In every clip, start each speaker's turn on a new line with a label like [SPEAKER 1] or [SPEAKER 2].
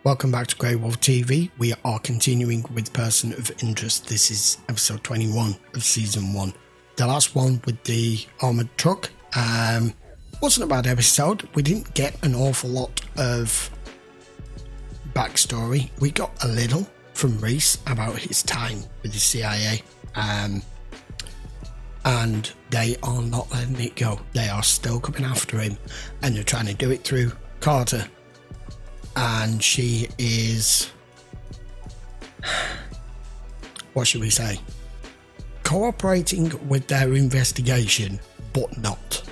[SPEAKER 1] Welcome back to GreyWolf TV. We are continuing with Person of Interest. This is episode 21 of season 1. The last one with the armoured truck. Wasn't a bad episode. We didn't get an awful lot of backstory. We got a little from Reese about his time with the CIA. And they are not letting it go. They are still coming after him. And they're trying to do it through Carter. And she is, what should we say, cooperating with their investigation, but not.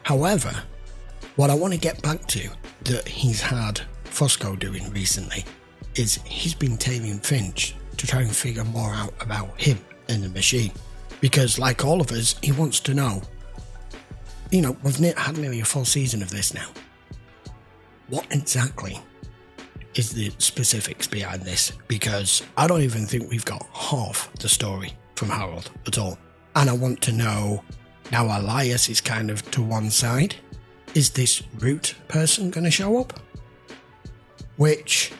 [SPEAKER 1] However, what I want to get back to that he's had Fusco doing recently is he's been tailing Finch to try and figure more out about him and the machine. Because like all of us, he wants to know, you know, we've had nearly a full season of this now. What exactly is the specifics behind this? Because I don't even think we've got half the story from Harold at all. And I want to know, now Elias is kind of to one side, is this root person going to show up? Which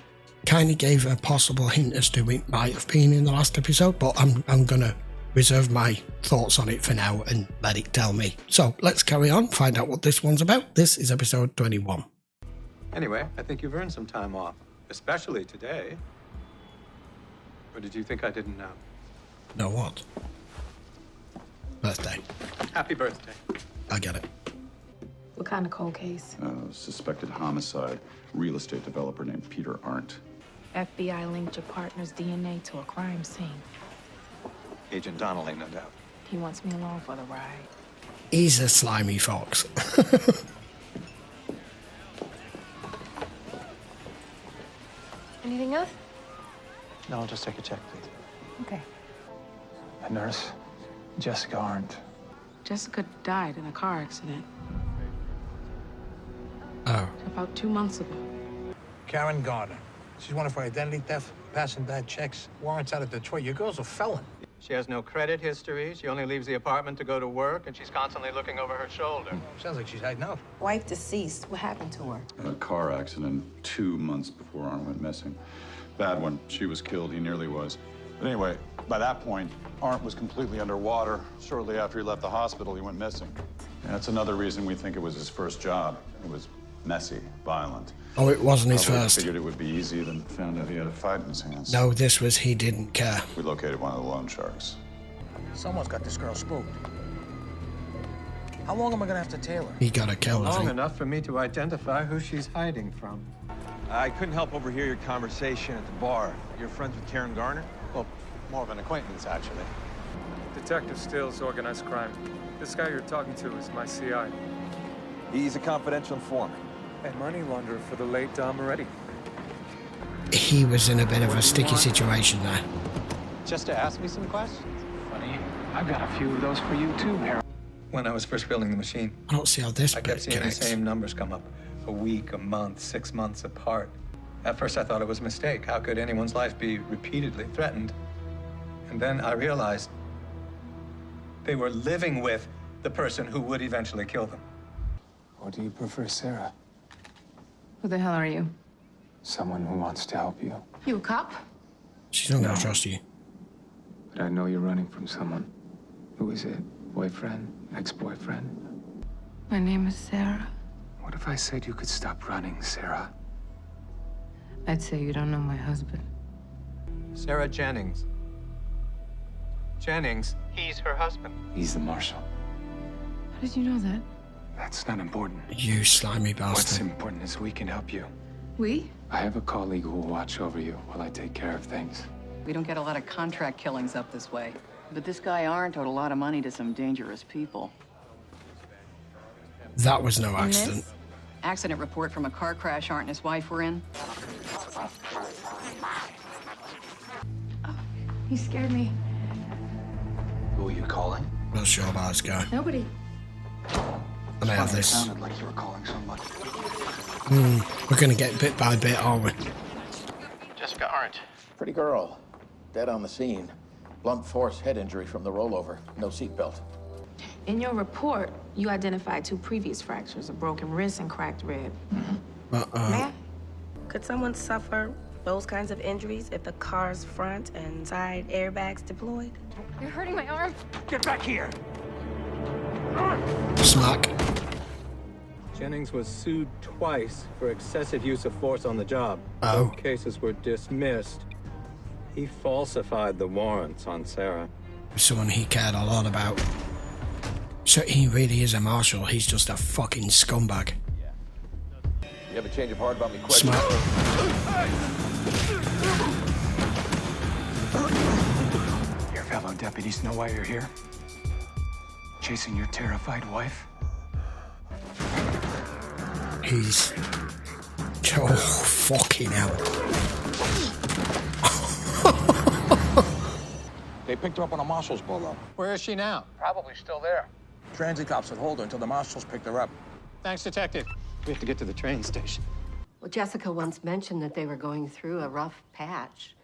[SPEAKER 1] kind of gave a possible hint as to it might have been in the last episode, but I'm going to reserve my thoughts on it for now and let it tell me. So let's carry on, find out what this one's about. This is episode 21.
[SPEAKER 2] Anyway, I think you've earned some time off, especially today. Or did you think I didn't know?
[SPEAKER 1] Know what? Birthday.
[SPEAKER 2] Happy birthday.
[SPEAKER 1] I get it.
[SPEAKER 3] What kind of cold case?
[SPEAKER 4] Suspected homicide. Real estate developer named Peter Arndt.
[SPEAKER 3] FBI linked your partner's DNA to a crime scene.
[SPEAKER 2] Agent Donnelly, no doubt.
[SPEAKER 3] He wants me along for the ride.
[SPEAKER 1] He's a slimy fox.
[SPEAKER 3] Anything else?
[SPEAKER 5] No, I'll just take a check, please.
[SPEAKER 3] Okay.
[SPEAKER 5] A nurse, Jessica Arndt.
[SPEAKER 3] Jessica died in a car accident
[SPEAKER 1] Oh.
[SPEAKER 3] about 2 months ago.
[SPEAKER 6] Karen Gardner. She's wanted for identity theft, passing bad checks, warrants out of Detroit. Your girl's a felon.
[SPEAKER 2] She has no credit history. She only leaves the apartment to go to work, and she's constantly looking over her shoulder.
[SPEAKER 6] Sounds like she's hiding out.
[SPEAKER 7] Wife deceased. What happened to her?
[SPEAKER 4] A car accident 2 months before Arndt went missing. Bad one. She was killed. He nearly was. But anyway, by that point, Arndt was completely underwater. Shortly after he left the hospital, he went missing. And that's another reason we think it was his first job. It was messy, violent.
[SPEAKER 1] Oh, it wasn't his
[SPEAKER 4] Probably
[SPEAKER 1] first.
[SPEAKER 4] Figured it would be easy, then found out he had a fight in his hands.
[SPEAKER 1] No, this was he didn't care.
[SPEAKER 4] We located one of the loan sharks.
[SPEAKER 6] Someone's got this girl spooked. How long am I gonna have to tail her?
[SPEAKER 1] He got a kill, I
[SPEAKER 2] Long
[SPEAKER 1] think.
[SPEAKER 2] enough for me to identify who she's hiding from.
[SPEAKER 8] I couldn't help overhear your conversation at the bar. You're friends with Karen Garner?
[SPEAKER 2] Well, more of an acquaintance, actually.
[SPEAKER 9] Detective Stills, organized crime. This guy you're talking to is my CI.
[SPEAKER 8] He's a confidential informant.
[SPEAKER 9] And money launderer for the late Don Moretti.
[SPEAKER 1] He was in a bit of a sticky situation there.
[SPEAKER 2] Just to ask me some questions.
[SPEAKER 5] Funny, I've got a few of those for you too, Harold.
[SPEAKER 2] When I was first building the machine,
[SPEAKER 1] I don't see how this
[SPEAKER 2] I
[SPEAKER 1] bit
[SPEAKER 2] kept seeing the
[SPEAKER 1] connects.
[SPEAKER 2] same numbers come up. A week, a month, 6 months apart. At first, I thought it was a mistake. How could anyone's life be repeatedly threatened? And then I realized they were living with the person who would eventually kill them.
[SPEAKER 5] Or do you prefer Sarah?
[SPEAKER 3] Who the hell are you?
[SPEAKER 5] Someone who wants to help you.
[SPEAKER 3] You a cop?
[SPEAKER 1] She's not going
[SPEAKER 5] No.
[SPEAKER 1] to trust you.
[SPEAKER 5] But I know you're running from someone. Who is it? Boyfriend? Ex-boyfriend?
[SPEAKER 3] My name is Sarah.
[SPEAKER 5] What if I said you could stop running, Sarah?
[SPEAKER 3] I'd say you don't know my husband.
[SPEAKER 2] Sarah Jennings. Jennings, he's her husband.
[SPEAKER 5] He's the marshal.
[SPEAKER 3] How did you know that?
[SPEAKER 5] That's not important.
[SPEAKER 1] You slimy
[SPEAKER 5] What's
[SPEAKER 1] bastard.
[SPEAKER 5] important is we can help you.
[SPEAKER 3] We?
[SPEAKER 5] I have a colleague who will watch over you while I take care of things.
[SPEAKER 7] We don't get a lot of contract killings up this way. But this guy Arndt owed a lot of money to some dangerous people.
[SPEAKER 1] That was no
[SPEAKER 3] And
[SPEAKER 1] accident.
[SPEAKER 3] this?
[SPEAKER 7] Accident report from a car crash Arndt and his wife were in.
[SPEAKER 3] He scared me.
[SPEAKER 8] Who are you calling?
[SPEAKER 1] Not sure about this guy.
[SPEAKER 3] Nobody.
[SPEAKER 1] I may have this.
[SPEAKER 8] Sounded like you were calling someone.
[SPEAKER 1] We're going to get bit by bit, aren't we?
[SPEAKER 2] Jessica Arndt.
[SPEAKER 10] Pretty girl. Dead on the scene. Blunt force head injury from the rollover. No seatbelt.
[SPEAKER 3] In your report, you identified 2 previous fractures, a broken wrist and cracked rib. May I?
[SPEAKER 11] Could someone suffer those kinds of injuries if the car's front and side airbags deployed?
[SPEAKER 12] You're hurting my arm.
[SPEAKER 6] Get back here!
[SPEAKER 1] Smack.
[SPEAKER 2] Jennings was sued twice for excessive use of force on the job.
[SPEAKER 1] Oh.
[SPEAKER 2] Both cases were dismissed. He falsified the warrants on Sarah.
[SPEAKER 1] Someone he cared a lot about. So he really is a marshal. He's just a fucking scumbag.
[SPEAKER 13] You have a change of heart about me quick.
[SPEAKER 1] Smack.
[SPEAKER 5] Your fellow deputies know why you're here? Chasing your terrified wife?
[SPEAKER 1] He's... Oh, fucking hell.
[SPEAKER 13] They picked her up on a marshal's bolo.
[SPEAKER 2] Where is she now?
[SPEAKER 10] Probably still there. Transit cops would hold her until the marshals picked her up.
[SPEAKER 2] Thanks, Detective. We have to get to the train station.
[SPEAKER 14] Well, Jessica once mentioned that they were going through a rough patch,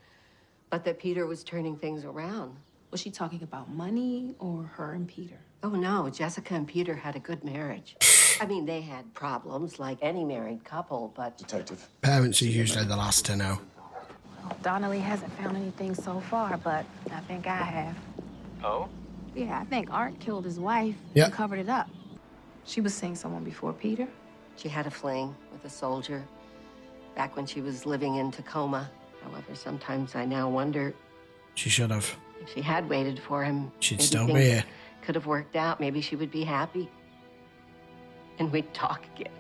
[SPEAKER 14] but that Peter was turning things around.
[SPEAKER 3] Was she talking about money or her and Peter?
[SPEAKER 14] Oh, no. Jessica and Peter had a good marriage. I mean, they had problems like any married couple, but...
[SPEAKER 10] Detective.
[SPEAKER 1] Parents are usually the last to know.
[SPEAKER 3] Donnelly hasn't found anything so far, but I think I have.
[SPEAKER 2] Oh?
[SPEAKER 3] Yeah, I think Art killed his wife
[SPEAKER 1] Yep.
[SPEAKER 3] and covered it up. She was seeing someone before Peter.
[SPEAKER 14] She had a fling with a soldier back when she was living in Tacoma. However, sometimes I now wonder
[SPEAKER 1] She should have.
[SPEAKER 14] if she had waited for him,
[SPEAKER 1] She'd
[SPEAKER 14] maybe
[SPEAKER 1] still be
[SPEAKER 14] things
[SPEAKER 1] here.
[SPEAKER 14] could have worked out. Maybe she would be happy. And we'd talk again.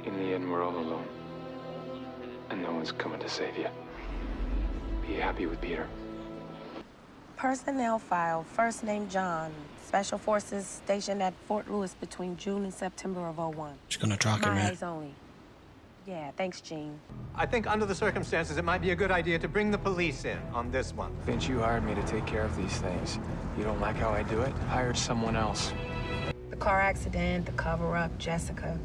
[SPEAKER 5] In the end, we're all alone. And no one's coming to save you. Be happy with Peter.
[SPEAKER 11] Personnel file, first name John. Special Forces stationed at Fort Lewis between June and September of '01.
[SPEAKER 1] She's gonna track him
[SPEAKER 11] My
[SPEAKER 1] in.
[SPEAKER 11] eyes only. Yeah, thanks, Gene.
[SPEAKER 2] I think under the circumstances, it might be a good idea to bring the police in on this one.
[SPEAKER 5] Finch, you hired me to take care of these things. You don't like how I do it? Hire someone else.
[SPEAKER 11] The car accident, the cover-up, Jessica.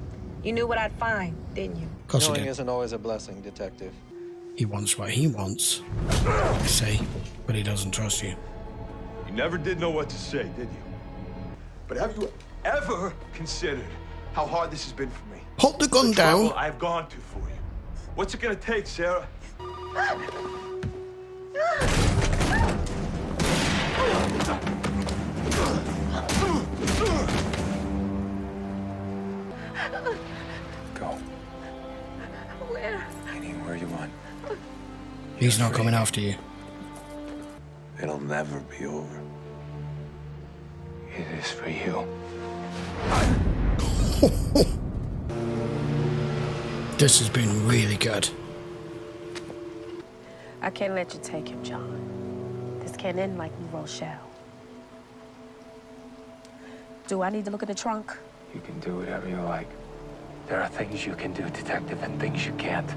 [SPEAKER 11] You knew what I'd find, didn't you?
[SPEAKER 1] Of course he
[SPEAKER 2] Knowing
[SPEAKER 1] did.
[SPEAKER 2] isn't always a blessing, Detective.
[SPEAKER 1] He wants what he wants. You see, but he doesn't trust you.
[SPEAKER 15] You never did know what to say, did you? But have you ever considered how hard this has been for me?
[SPEAKER 1] Put the gun
[SPEAKER 15] The
[SPEAKER 1] down.
[SPEAKER 15] trouble I've gone to for you. What's it gonna take, Sarah?
[SPEAKER 5] Go.
[SPEAKER 11] Where?
[SPEAKER 5] Anywhere you want.
[SPEAKER 1] He's not coming after you.
[SPEAKER 15] It'll never be over.
[SPEAKER 5] It is for you.
[SPEAKER 1] This has been really good.
[SPEAKER 11] I can't let you take him, John. This can't end like New Rochelle. Do I need to look in the trunk?
[SPEAKER 5] You can do whatever you like. There are things you can do, Detective, and things you can't.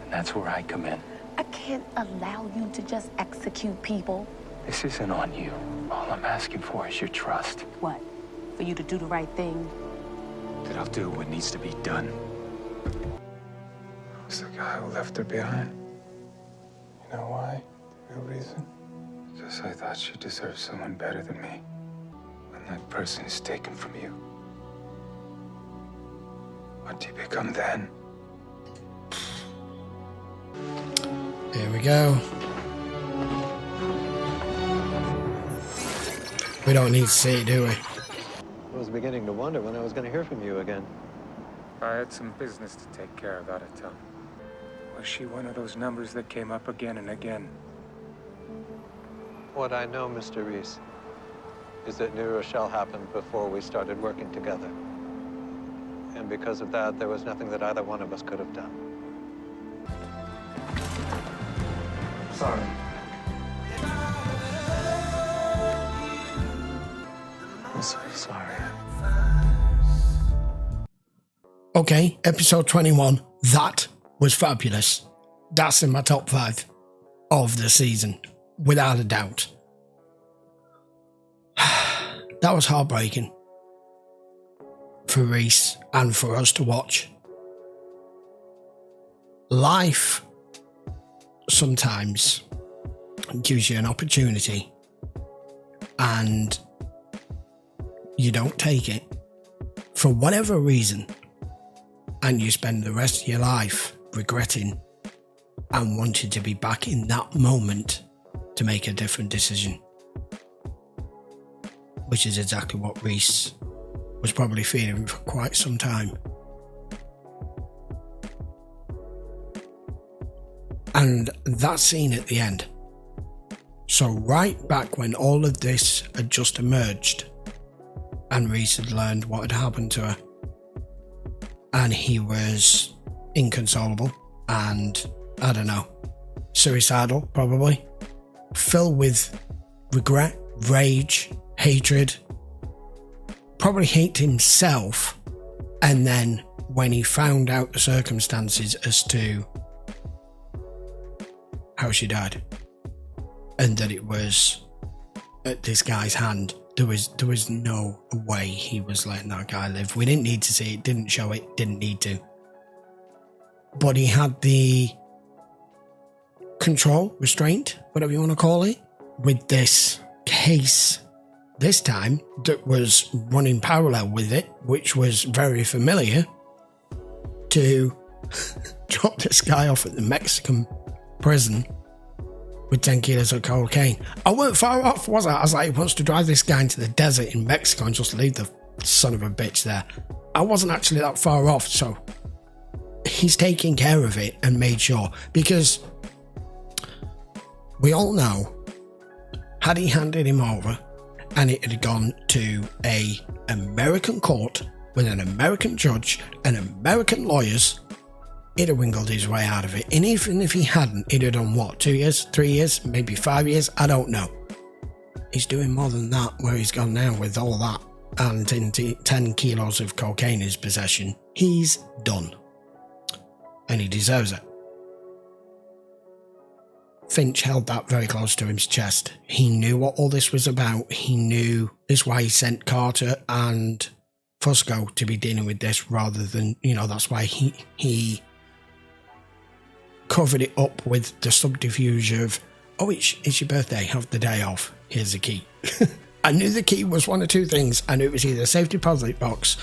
[SPEAKER 5] And that's where I come in.
[SPEAKER 11] I can't allow you to just execute people.
[SPEAKER 5] This isn't on you. All I'm asking for is your trust.
[SPEAKER 11] What? For you to do the right thing?
[SPEAKER 5] That I'll do what needs to be done. Who's the guy who left her behind? You know why? The real reason? Because I thought she deserved someone better than me. When that person is taken from you, what do you become then?
[SPEAKER 1] Here we go. We don't need to see it, do we?
[SPEAKER 2] I was beginning to wonder when I was going to hear from you again.
[SPEAKER 9] I had some business to take care of out of town.
[SPEAKER 5] Was she one of those numbers that came up again and again?
[SPEAKER 2] What I know, Mr. Reese, is that New Rochelle happened before we started working together. And because of that, there was nothing that either one of us could have done.
[SPEAKER 10] Sorry.
[SPEAKER 5] I'm so sorry.
[SPEAKER 1] Okay, episode 21. That was fabulous. That's in my top 5 of the season, without a doubt. That was heartbreaking for Reese and for us to watch. Life sometimes gives you an opportunity and you don't take it for whatever reason, and you spend the rest of your life regretting and wanted to be back in that moment to make a different decision. Which is exactly what Reese was probably feeling for quite some time. And that scene at the end. So right back when all of this had just emerged and Reese had learned what had happened to her, and he was inconsolable and, I don't know, suicidal probably, filled with regret, rage, hatred, probably hate himself. And then when he found out the circumstances as to how she died and that it was at this guy's hand, there was no way he was letting that guy live. We didn't need to see it, didn't show it, didn't need to, but he had the control, restraint, whatever you want to call it, with this case this time that was running parallel with it, which was very familiar, to drop this guy off at the Mexican prison with 10 kilos of cocaine. I weren't far off, was I? I was like, he wants to drive this guy into the desert in Mexico and just leave the son of a bitch there. I wasn't actually that far off, so he's taking care of it and made sure, because we all know, had he handed him over and it had gone to a American court with an American judge and American lawyers, he'd have wiggled his way out of it. And even if he hadn't, he'd have done what, 2 years, 3 years, maybe 5 years? I don't know. He's doing more than that where he's gone now with all that and 10 kilos of cocaine in his possession. He's done. And he deserves it. Finch held that very close to his chest. He knew what all this was about. He knew this is why he sent Carter and Fusco to be dealing with this rather than, that's why he covered it up with the subterfuge of, oh, it's your birthday, have the day off, here's the key. I knew the key was one of two things. I knew it was either a safe deposit box,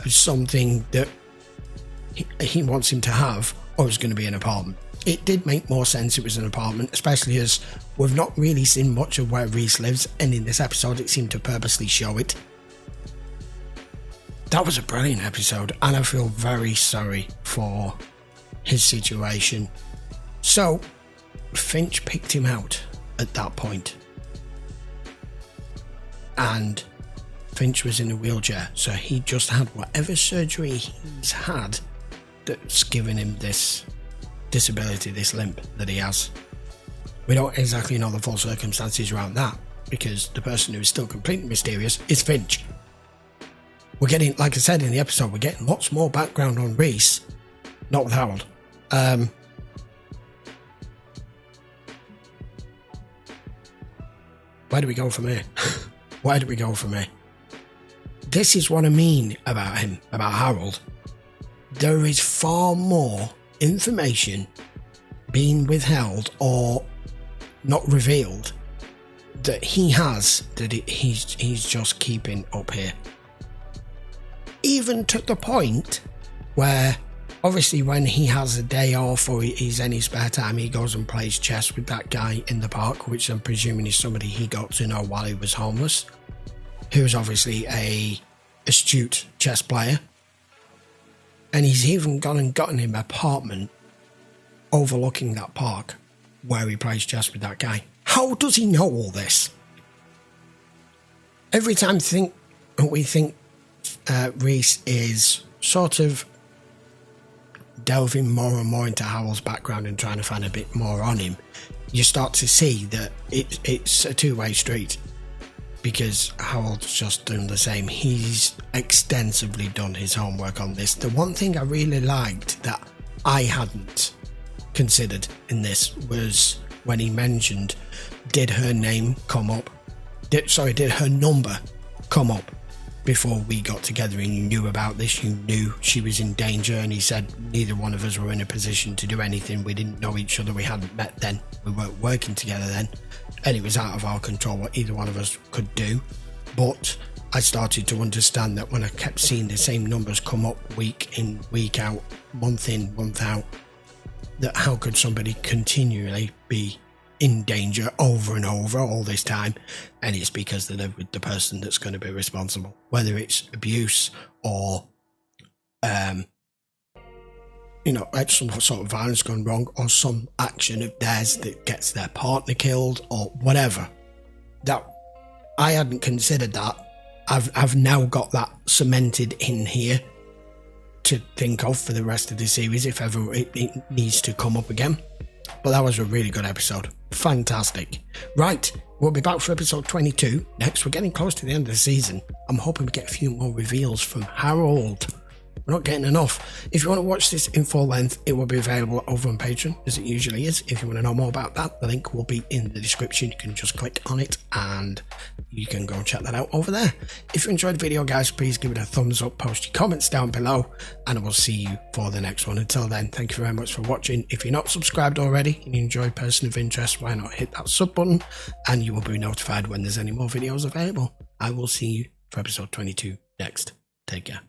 [SPEAKER 1] something that he wants him to have, or it was going to be an apartment. It did make more sense it was an apartment, especially as we've not really seen much of where Reese lives, and in this episode it seemed to purposely show it. That was a brilliant episode, and I feel very sorry for his situation. So, Finch picked him out at that point. And Finch was in a wheelchair, so he just had whatever surgery he's had that's given him this disability, this limp that he has. We don't exactly know the full circumstances around that, because the person who is still completely mysterious is Finch. We're getting, like I said in the episode, we're getting lots more background on Reese, not with Harold. Where do we go from here? Where do we go from here? This is what I mean about him, about Harold. There is far more information being withheld or not revealed that he has, that he's just keeping up here. Even to the point where, obviously, when he has a day off or he's any spare time, he goes and plays chess with that guy in the park, which I'm presuming is somebody he got to know while he was homeless, who's obviously a astute chess player. And he's even gone and gotten him an apartment overlooking that park where he plays chess with that guy. How does he know all this? Every time we think Reese is sort of delving more and more into Harold's background and trying to find a bit more on him, you start to see that it's a two-way street, because Harold's just done the same. He's extensively done his homework on this. The one thing I really liked that I hadn't considered in this was when he mentioned, did her name come up? Did her number come up before we got together and you knew about this? You knew she was in danger, and he said neither one of us were in a position to do anything. We didn't know each other. We hadn't met then. We weren't working together then. And it was out of our control what either one of us could do. But I started to understand that when I kept seeing the same numbers come up week in, week out, month in, month out, that how could somebody continually be in danger over and over all this time, and it's because they're with the person that's going to be responsible, whether it's abuse or you know, some sort of violence gone wrong, or some action of theirs that gets their partner killed, or whatever. That I hadn't considered that. I've now got that cemented in here to think of for the rest of the series if ever it needs to come up again. But that was a really good episode. Fantastic. Right, we'll be back for episode 22 next. We're getting close to the end of the season. I'm hoping we get a few more reveals from Harold. We're not getting enough. If you want to watch this in full length, it will be available over on Patreon, as it usually is. If you want to know more about that, the link will be in the description. You can just click on it and you can go and check that out over there. If you enjoyed the video, guys, please give it a thumbs up, post your comments down below, and I will see you for the next one. Until then, thank you very much for watching. If you're not subscribed already and you enjoy Person of Interest, why not hit that sub button and you will be notified when there's any more videos available. I will see you for episode 22 next. Take care.